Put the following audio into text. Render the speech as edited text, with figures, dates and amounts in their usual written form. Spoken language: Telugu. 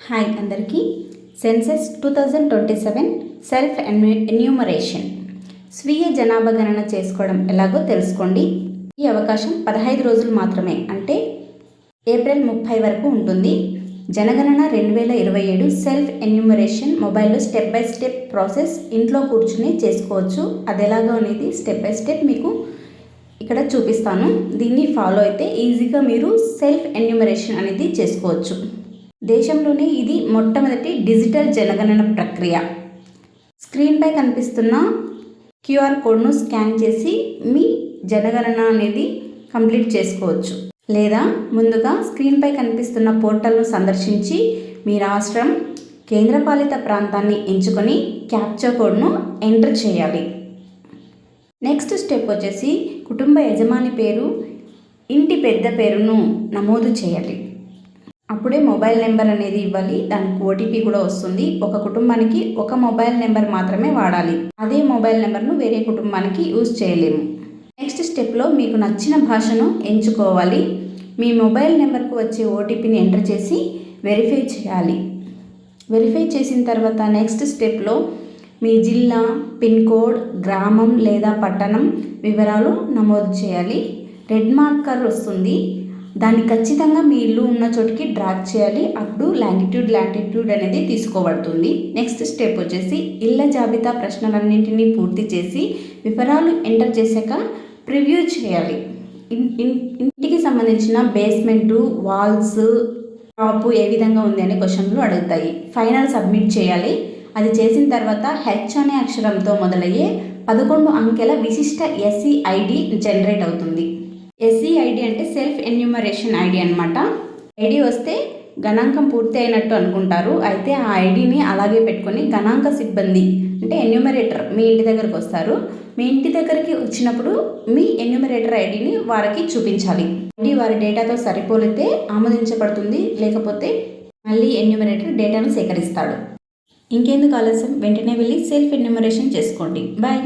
హాయ్ అందరికీ. సెన్సెస్ 2027 సెల్ఫ్ ఎన్యూమరేషన్ స్వీయ జనాభా గణన చేసుకోవడం ఎలాగో తెలుసుకోండి. ఈ అవకాశం 15 రోజులు మాత్రమే, అంటే ఏప్రిల్ 30 వరకు ఉంటుంది. జనగణన 2027 సెల్ఫ్ ఎన్యూమరేషన్ మొబైల్లో స్టెప్ బై స్టెప్ ప్రాసెస్ ఇంట్లో కూర్చుని చేసుకోవచ్చు. అది ఎలాగో అనేది స్టెప్ బై స్టెప్ మీకు ఇక్కడ చూపిస్తాను. దీన్ని ఫాలో అయితే ఈజీగా మీరు సెల్ఫ్ ఎన్యూమరేషన్ అనేది చేసుకోవచ్చు. దేశంలోనే ఇది మొట్టమొదటి డిజిటల్ జనగణన ప్రక్రియ. స్క్రీన్పై కనిపిస్తున్న క్యూఆర్ కోడ్ను స్కాన్ చేసి మీ జనగణన అనేది కంప్లీట్ చేసుకోవచ్చు. లేదా ముందుగా స్క్రీన్పై కనిపిస్తున్న పోర్టల్ను సందర్శించి మీ రాష్ట్రం, కేంద్రపాలిత ప్రాంతాన్ని ఎంచుకొని క్యాప్చా కోడ్ను ఎంటర్ చేయాలి. నెక్స్ట్ స్టెప్ వచ్చేసి కుటుంబ యజమాని పేరు, ఇంటి పెద్ద పేరును నమోదు చేయాలి. అప్పుడే మొబైల్ నెంబర్ అనేది ఇవ్వాలి. దానికి ఓటీపీ కూడా వస్తుంది. ఒక కుటుంబానికి ఒక మొబైల్ నెంబర్ మాత్రమే వాడాలి. అదే మొబైల్ నెంబర్ను వేరే కుటుంబానికి యూజ్ చేయలేము. నెక్స్ట్ స్టెప్లో మీకు నచ్చిన భాషను ఎంచుకోవాలి. మీ మొబైల్ నెంబర్కు వచ్చే ఓటీపీని ఎంటర్ చేసి వెరిఫై చేయాలి. వెరిఫై చేసిన తర్వాత నెక్స్ట్ స్టెప్లో మీ జిల్లా, పిన్ కోడ్, గ్రామం లేదా పట్టణం వివరాలు నమోదు చేయాలి. రెడ్ మార్కర్ వస్తుంది. దాన్ని ఖచ్చితంగా మీ ఇల్లు ఉన్న చోటికి డ్రాగ్ చేయాలి. అప్పుడు లాంగిట్యూడ్ అనేది తీసుకోబడుతుంది. నెక్స్ట్ స్టెప్ వచ్చేసి ఇళ్ళ జాబితా ప్రశ్నలన్నింటినీ పూర్తి చేసి వివరాలు ఎంటర్ చేశాక ప్రివ్యూ చేయాలి. ఇంటికి సంబంధించిన బేస్మెంటు, వాల్స్, టాపు ఏ విధంగా ఉంది అనే క్వశ్చన్లు అడుగుతాయి. ఫైనల్ సబ్మిట్ చేయాలి. అది చేసిన తర్వాత హెచ్ అనే అక్షరంతో మొదలయ్యే 11 అంకెల విశిష్ట ఎస్ఈ ఐడి జనరేట్ అవుతుంది. ఎస్ఈ ఐడి అంటే సెల్ఫ్ ఎన్యూమరేషన్ ఐడి అనమాట. ఐడి వస్తే గణాంకం పూర్తి అయినట్టు అనుకుంటారు. అయితే ఆ ఐడిని అలాగే పెట్టుకొని గణాంక సిబ్బంది అంటే ఎన్యూమరేటర్ మీ ఇంటి దగ్గరకు వస్తారు. మీ ఇంటి దగ్గరికి వచ్చినప్పుడు మీ ఎన్యూమరేటర్ ఐడిని వారికి చూపించాలి. ఐడి వారి డేటాతో సరిపోలితే ఆమోదించబడుతుంది, లేకపోతే మళ్ళీ ఎన్యూమరేటర్ డేటాను సేకరిస్తాడు. ఇంకెందుకు ఆలస్యం, వెంటనే వెళ్ళి సెల్ఫ్ ఎన్యూమరేషన్ చేసుకోండి. బాయ్.